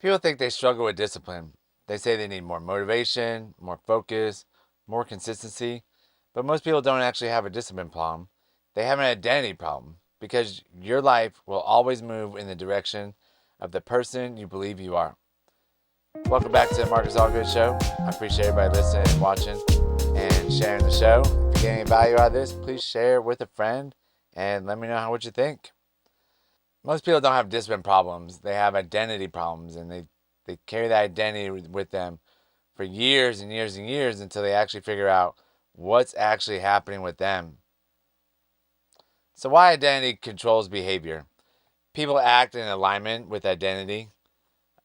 People think they struggle with discipline. They say they need more motivation, more focus, more consistency. But most people don't actually have a discipline problem. They have an identity problem because your life will always move in the direction of the person you believe you are. Welcome back to the Marcus Allgood Show. I appreciate everybody listening, watching, and sharing the show. If you're getting any value out of this, please share it with a friend and let me know what you think. Most people don't have discipline problems. They have identity problems, and they carry that identity with them for years and years and years until they actually figure out what's actually happening with them. So why identity controls behavior? People act in alignment with identity.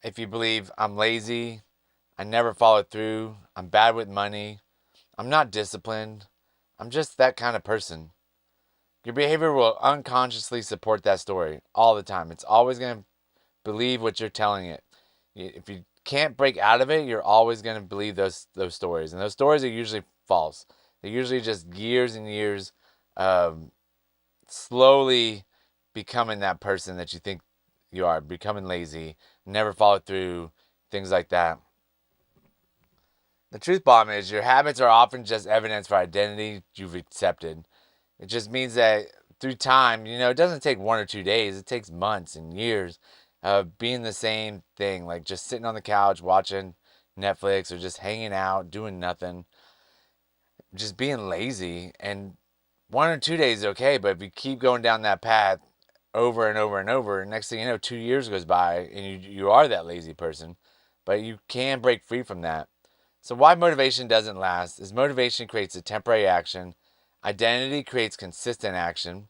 If you believe I'm lazy, I never follow through, I'm bad with money, I'm not disciplined, I'm just that kind of person, your behavior will unconsciously support that story all the time. It's always going to believe what you're telling it. If you can't break out of it, you're always going to believe those stories. And those stories are usually false. They're usually just years and years of slowly becoming that person that you think you are, becoming lazy, never follow through, things like that. The truth bomb is your habits are often just evidence for identity you've accepted. It just means that through time, it doesn't take 1 or 2 days. It takes months and years of being the same thing, like just sitting on the couch watching Netflix or just hanging out, doing nothing, just being lazy. And 1 or 2 days is okay, but if you keep going down that path over and over and over, next thing you know, 2 years goes by and you are that lazy person, but you can break free from that. So why motivation doesn't last is motivation creates a temporary action. Identity creates consistent action.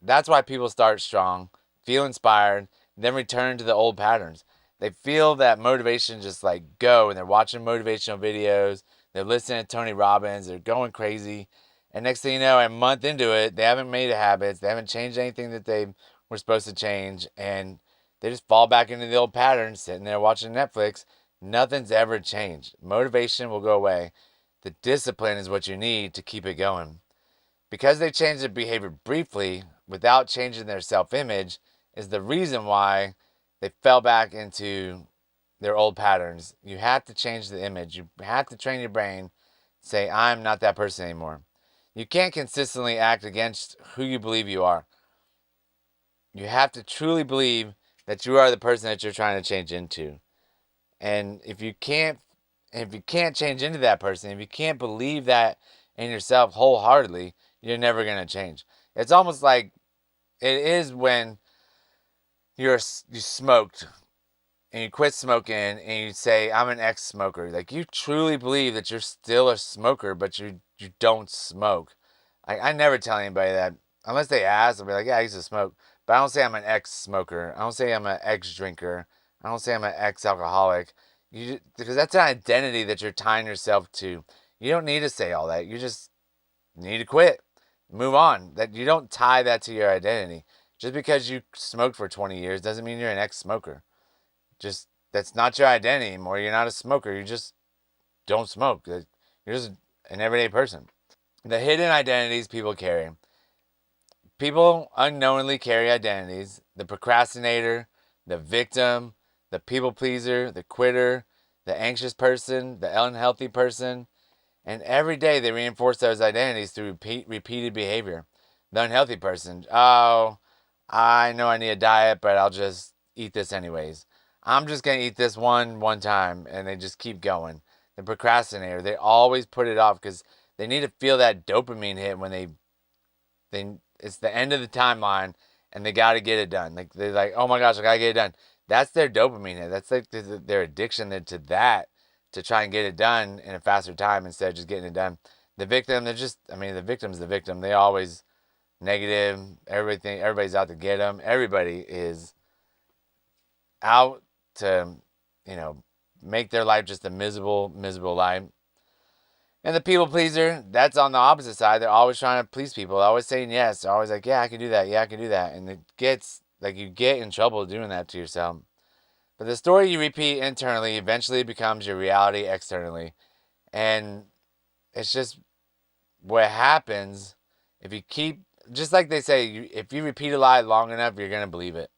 That's why people start strong, feel inspired, then return to the old patterns. They feel that motivation just like go, and they're watching motivational videos, they're listening to Tony Robbins, they're going crazy. And next thing you know, a month into it, they haven't made habits, they haven't changed anything that they were supposed to change, and they just fall back into the old patterns, sitting there watching Netflix. Nothing's ever changed. Motivation will go away. The discipline is what you need to keep it going. Because they changed their behavior briefly without changing their self-image is the reason why they fell back into their old patterns. You have to change the image. You have to train your brain, say, I'm not that person anymore. You can't consistently act against who you believe you are. You have to truly believe that you are the person that you're trying to change into. And if you can't change into that person, if you can't believe that in yourself wholeheartedly, you're never going to change. It's almost like it is when you smoked and you quit smoking and you say, I'm an ex-smoker. Like, you truly believe that you're still a smoker, but you don't smoke. I never tell anybody that. Unless they ask, I'll be like, yeah, I used to smoke. But I don't say I'm an ex-smoker. I don't say I'm an ex-drinker. I don't say I'm an ex-alcoholic. Because that's an identity that you're tying yourself to. You don't need to say all that. You just need to quit. Move on. That you don't tie that to your identity. Just because you smoked for 20 years doesn't mean you're an ex-smoker. Just, that's not your identity anymore. You're not a smoker. You just don't smoke. You're just an everyday person. The hidden identities people carry. People unknowingly carry identities. The procrastinator, the victim, the people pleaser, the quitter, the anxious person, the unhealthy person. And every day they reinforce those identities through repeated behavior. The unhealthy person, oh, I know I need a diet, but I'll just eat this anyways. I'm just going to eat this one time, and they just keep going. The procrastinator, they always put it off because they need to feel that dopamine hit when they it's the end of the timeline and they got to get it done. Like, they're like, oh my gosh, I got to get it done. That's their dopamine hit. That's like their addiction to that, to try and get it done in a faster time instead of just getting it done. The victim, the victim's the victim. They always negative, everything. Everybody's out to get them. Everybody is out to, make their life just a miserable life. And the people pleaser, that's on the opposite side. They're always trying to please people. They're always saying yes. They're always like, yeah, I can do that. Yeah, I can do that. And it gets, like, you get in trouble doing that to yourself. But the story you repeat internally eventually becomes your reality externally. And it's just what happens if you keep, just like they say, if you repeat a lie long enough, you're going to believe it.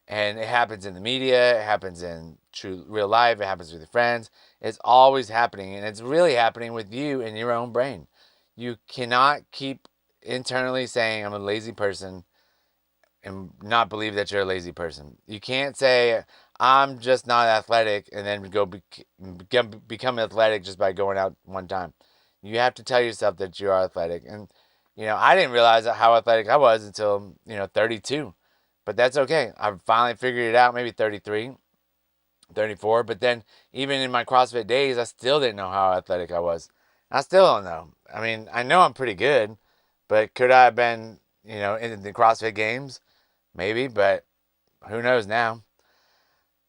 And it happens in the media, it happens in true real life, it happens with your friends. It's always happening, and it's really happening with you in your own brain. You cannot keep internally saying, I'm a lazy person, and not believe that you're a lazy person. You can't say, I'm just not athletic, and then become athletic just by going out one time. You have to tell yourself that you are athletic. And, I didn't realize how athletic I was until, 32. But that's okay. I finally figured it out, maybe 33, 34. But then, even in my CrossFit days, I still didn't know how athletic I was. I still don't know. I mean, I know I'm pretty good, but could I have been, in the CrossFit games? Maybe, but who knows now?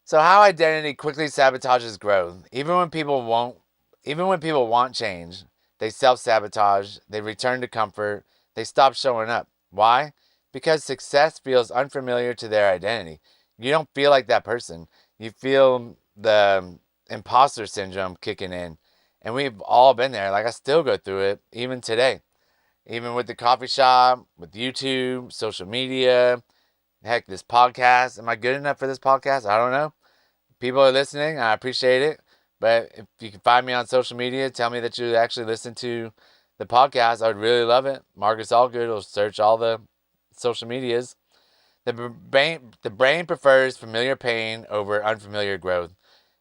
So how identity quickly sabotages growth. Even when people want change, they self-sabotage, they return to comfort, they stop showing up. Why? Because success feels unfamiliar to their identity. You don't feel like that person. You feel the imposter syndrome kicking in. And we've all been there. Like, I still go through it even today. Even with the coffee shop, with YouTube, social media, heck, this podcast. Am I good enough for this podcast? I don't know. People are listening. I appreciate it. But if you can find me on social media, tell me that you actually listen to the podcast. I would really love it. Marcus Allgood will search all the social medias. The brain prefers familiar pain over unfamiliar growth.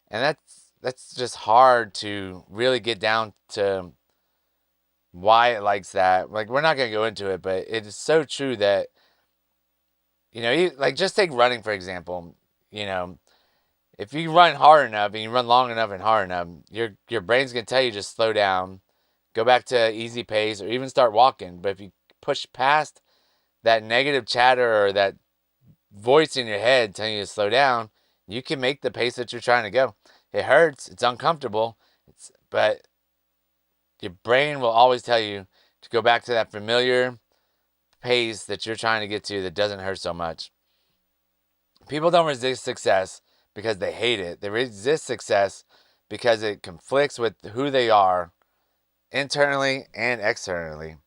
And that's just hard to really get down to why it likes that. Like, we're not going to go into it, but it is so true that, like, just take running, for example. If you run hard enough and you run long enough and hard enough, your brain's going to tell you just slow down, go back to easy pace, or even start walking. But if you push past that negative chatter or that voice in your head telling you to slow down, you can make the pace that you're trying to go. It hurts. It's uncomfortable. But your brain will always tell you to go back to that familiar pace that you're trying to get to that doesn't hurt so much. People don't resist success because they hate it. They resist success because it conflicts with who they are internally and externally.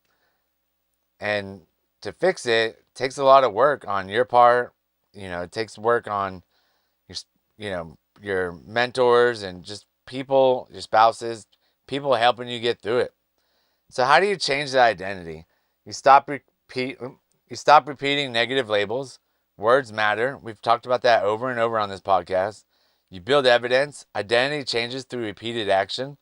And to fix it takes a lot of work on your part. It takes work on your mentors and just people, your spouses, people helping you get through it. So how do you change that identity? You stop repeating negative labels. Words matter. We've talked about that over and over on this podcast. You build evidence. Identity changes through repeated action.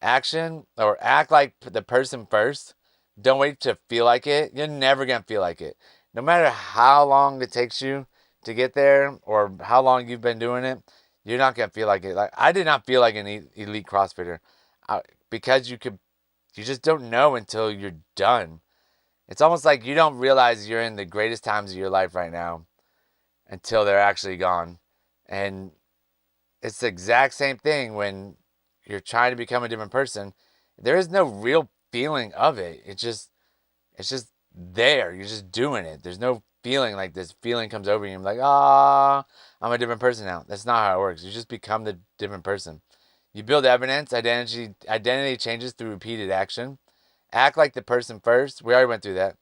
Action, or act like the person first. Don't wait to feel like it. You're never going to feel like it. No matter how long it takes you to get there or how long you've been doing it, you're not going to feel like it. Like, I did not feel like an elite CrossFitter because you just don't know until you're done. It's almost like you don't realize you're in the greatest times of your life right now until they're actually gone. And it's the exact same thing when you're trying to become a different person. There is no real feeling of it. It's just there. You're just doing it. There's no feeling like this feeling comes over you and you're like, I'm a different person now. That's not how it works. You just become the different person. You build evidence. Identity changes through repeated action. Act like the person first. We already went through that.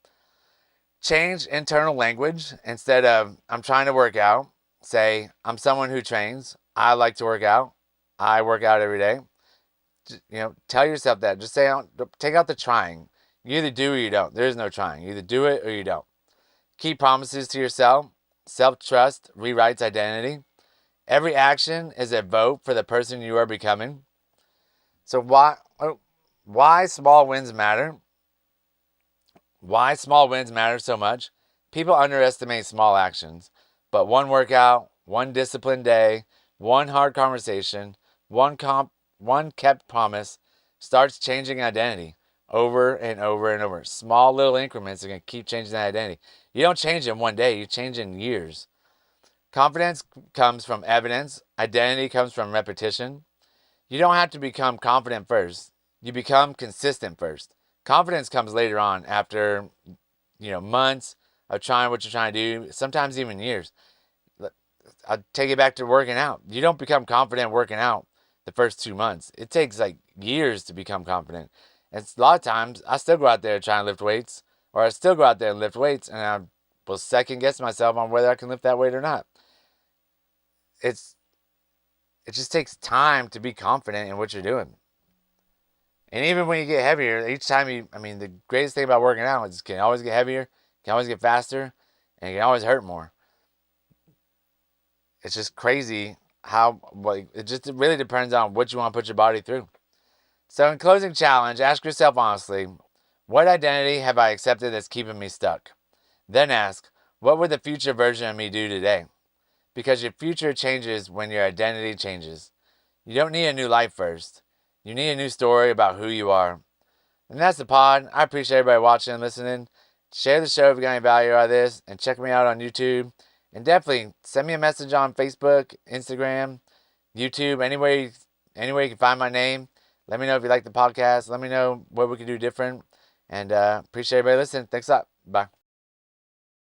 Change internal language. Instead of, I'm trying to work out, say, I'm someone who trains. I like to work out. I work out every day. Tell yourself that. Just take out the trying. You either do or you don't. There is no trying. You either do it or you don't. Keep promises to yourself. Self-trust rewrites identity. Every action is a vote for the person you are becoming. So why small wins matter? Why small wins matter so much? People underestimate small actions. But one workout, one disciplined day, one hard conversation, one kept promise starts changing identity over and over and over. Small little increments are going to keep changing that identity. You don't change in one day. You change in years. Confidence comes from evidence. Identity comes from repetition. You don't have to become confident first. You become consistent first. Confidence comes later on after, months of trying what you're trying to do, sometimes even years. I'll take it back to working out. You don't become confident working out the first 2 months. It takes like years to become confident. And a lot of times, I still go out there trying to lift weights, or I still go out there and lift weights, and I will second guess myself on whether I can lift that weight or not. it just takes time to be confident in what you're doing. And even when you get heavier, each time the greatest thing about working out is it can always get heavier, can always get faster, and it can always hurt more. It's just crazy how, it really depends on what you want to put your body through. So in closing challenge, ask yourself honestly, what identity have I accepted that's keeping me stuck? Then ask, what would the future version of me do today? Because your future changes when your identity changes. You don't need a new life first. You need a new story about who you are. And that's the pod. I appreciate everybody watching and listening. Share the show if you got any value out of this. And check me out on YouTube. And definitely send me a message on Facebook, Instagram, YouTube, anywhere you can find my name. Let me know if you like the podcast. Let me know what we can do different. And appreciate everybody listening. Thanks a lot. Bye.